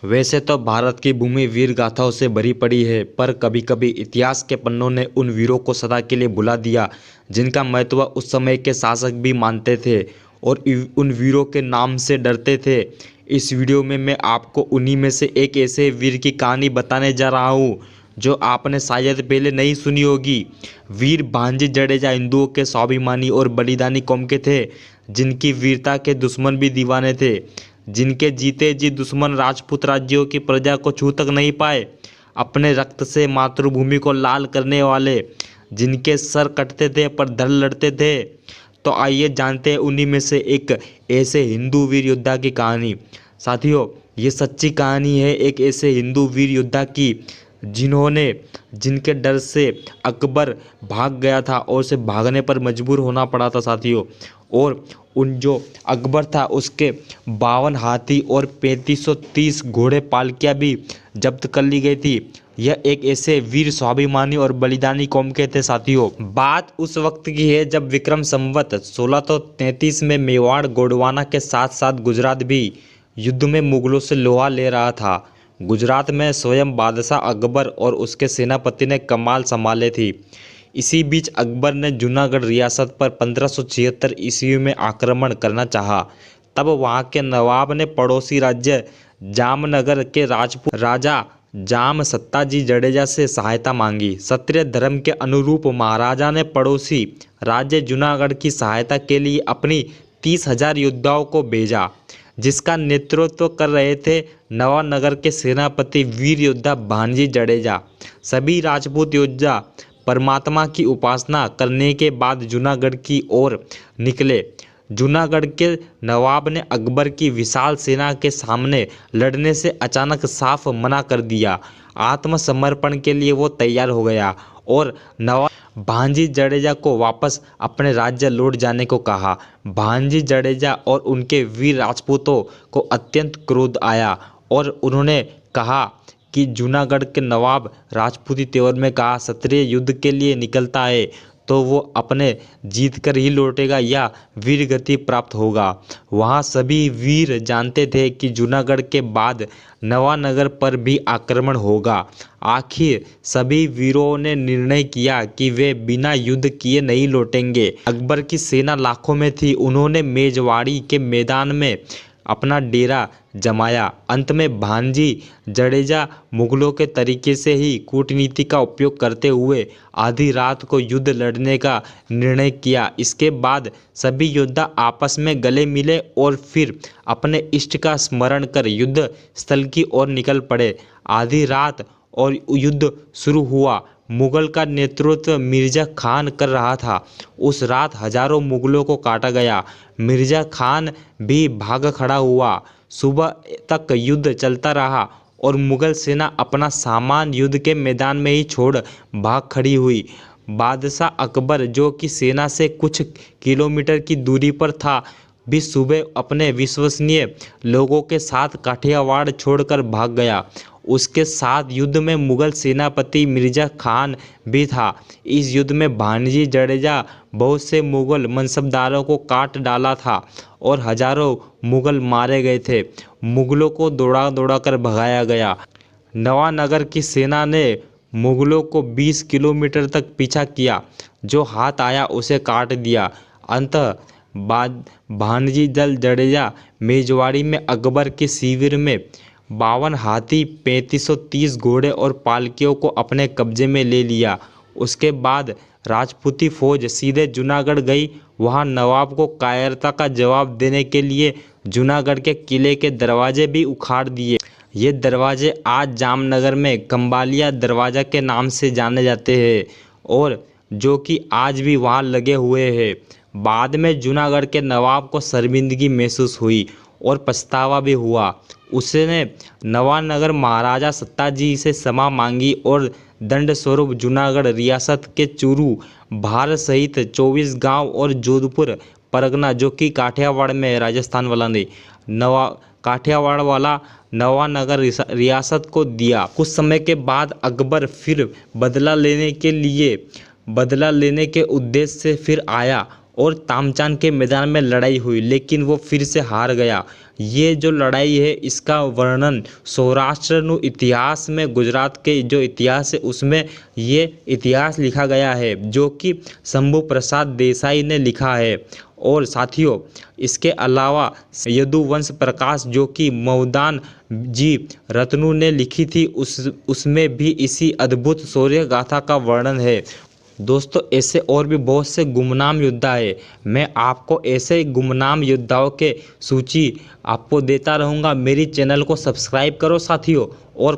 वैसे तो भारत की भूमि वीर गाथाओं से भरी पड़ी है, पर कभी कभी इतिहास के पन्नों ने उन वीरों को सदा के लिए भुला दिया जिनका महत्व उस समय के शासक भी मानते थे और उन वीरों के नाम से डरते थे। इस वीडियो में मैं आपको उन्हीं में से एक ऐसे वीर की कहानी बताने जा रहा हूँ जो आपने शायद पहले नहीं सुनी होगी। वीर भांजी जडेजा हिंदुओं के स्वाभिमानी और बलिदानी कौम के थे, जिनकी वीरता के दुश्मन भी दीवाने थे, जिनके जीते जी दुश्मन राजपूत राज्यों की प्रजा को छू तक नहीं पाए, अपने रक्त से मातृभूमि को लाल करने वाले, जिनके सर कटते थे पर धड़ लड़ते थे। तो आइए जानते हैं उन्हीं में से एक ऐसे हिंदू वीर योद्धा की कहानी। साथियों, ये सच्ची कहानी है एक ऐसे हिंदू वीर योद्धा की जिनके डर से अकबर भाग गया था और उसे भागने पर मजबूर होना पड़ा था साथियों। और जो अकबर था उसके 52 हाथी और 3530 घोड़े पालकियाँ भी जब्त कर ली गई थी। यह एक ऐसे वीर स्वाभिमानी और बलिदानी कौम के थे साथियों। बात उस वक्त की है जब विक्रम संवत 1633 में मेवाड़ गोंडवाना के साथ साथ गुजरात भी युद्ध में मुगलों से लोहा ले रहा था। गुजरात में स्वयं बादशाह अकबर और उसके सेनापति ने कमाल संभाले थी। इसी बीच अकबर ने जूनागढ़ रियासत पर 1576 ईस्वी में आक्रमण करना चाहा। तब वहां के नवाब ने पड़ोसी राज्य जामनगर के राजपूत राजा जाम सत्ताजी जडेजा से सहायता मांगी। क्षत्रिय धर्म के अनुरूप महाराजा ने पड़ोसी राज्य जूनागढ़ की सहायता के लिए अपनी 30,000 योद्धाओं को भेजा, जिसका नेतृत्व कर रहे थे नवानगर के सेनापति वीर योद्धा भांजी जडेजा। सभी राजपूत योद्धा परमात्मा की उपासना करने के बाद जूनागढ़ की ओर निकले। जूनागढ़ के नवाब ने अकबर की विशाल सेना के सामने लड़ने से अचानक साफ मना कर दिया। आत्मसमर्पण के लिए वो तैयार हो गया और नवाब भांजी जडेजा को वापस अपने राज्य लौट जाने को कहा। भांजी जडेजा और उनके वीर राजपूतों को अत्यंत क्रोध आया और उन्होंने कहा कि जूनागढ़ के नवाब राजपूती तेवर में कहा, क्षत्रिय युद्ध के लिए निकलता है तो वो अपने जीत कर ही लौटेगा या वीर गति प्राप्त होगा। वहाँ सभी वीर जानते थे कि जूनागढ़ के बाद नवानगर पर भी आक्रमण होगा। आखिर सभी वीरों ने निर्णय किया कि वे बिना युद्ध किए नहीं लौटेंगे। अकबर की सेना लाखों में थी। उन्होंने मेजवाड़ी के मैदान में अपना डेरा जमाया। अंत में भांजी जडेजा मुगलों के तरीके से ही कूटनीति का उपयोग करते हुए आधी रात को युद्ध लड़ने का निर्णय किया। इसके बाद सभी योद्धा आपस में गले मिले और फिर अपने इष्ट का स्मरण कर युद्ध स्थल की ओर निकल पड़े। आधी रात और युद्ध शुरू हुआ। मुगल का नेतृत्व मिर्जा खान कर रहा था। उस रात हजारों मुगलों को काटा गया। मिर्जा खान भी भाग खड़ा हुआ। सुबह तक युद्ध चलता रहा और मुगल सेना अपना सामान युद्ध के मैदान में ही छोड़ भाग खड़ी हुई। बादशाह अकबर, जो कि सेना से कुछ किलोमीटर की दूरी पर था, भी सुबह अपने विश्वसनीय लोगों के साथ काठियावाड़ छोड़कर भाग गया। उसके साथ युद्ध में मुगल सेनापति मिर्जा खान भी था। इस युद्ध में भांजी जडेजा बहुत से मुगल मनसबदारों को काट डाला था और हजारों मुगल मारे गए थे। मुगलों को दौड़ा दौड़ा कर भगाया गया। नवानगर की सेना ने मुगलों को 20 किलोमीटर तक पीछा किया। जो हाथ आया उसे काट दिया। अंततः भांजी जडेजा मेजवाड़ी में अकबर के शिविर में 52 हाथी, 3530 घोड़े और पालकियों को अपने कब्जे में ले लिया। उसके बाद राजपूती फौज सीधे जूनागढ़ गई। वहां नवाब को कायरता का जवाब देने के लिए जूनागढ़ के किले के दरवाजे भी उखाड़ दिए। ये दरवाजे आज जामनगर में कंबालिया दरवाज़ा के नाम से जाने जाते हैं और जो कि आज भी वहां लगे हुए हैं। बाद में जूनागढ़ के नवाब को शर्मिंदगी महसूस हुई और पछतावा भी हुआ। उसने नवानगर महाराजा सत्ताजी से क्षमा मांगी और दंड स्वरूप जूनागढ़ रियासत के चूरू, भार सहित 24 गांव और जोधपुर परगना, जो कि काठियावाड़ में है, राजस्थान वाला नहीं, काठियावाड़ वाला नवानगर रियासत को दिया। कुछ समय के बाद अकबर फिर बदला लेने के उद्देश्य से फिर आया और तामचान के मैदान में लड़ाई हुई, लेकिन वो फिर से हार गया। ये जो लड़ाई है इसका वर्णन सौराष्ट्रनु इतिहास में, गुजरात के जो इतिहास है उसमें ये इतिहास लिखा गया है, जो कि शंभू प्रसाद देसाई ने लिखा है। और साथियों, इसके अलावा यदुवंश प्रकाश जो कि मवदान जी रत्नू ने लिखी थी, उसमें भी इसी अद्भुत शौर्य गाथा का वर्णन है। दोस्तों, ऐसे और भी बहुत से गुमनाम योद्धा है। मैं आपको ऐसे गुमनाम योद्धाओं के सूची आपको देता रहूँगा। मेरी चैनल को सब्सक्राइब करो साथियों, और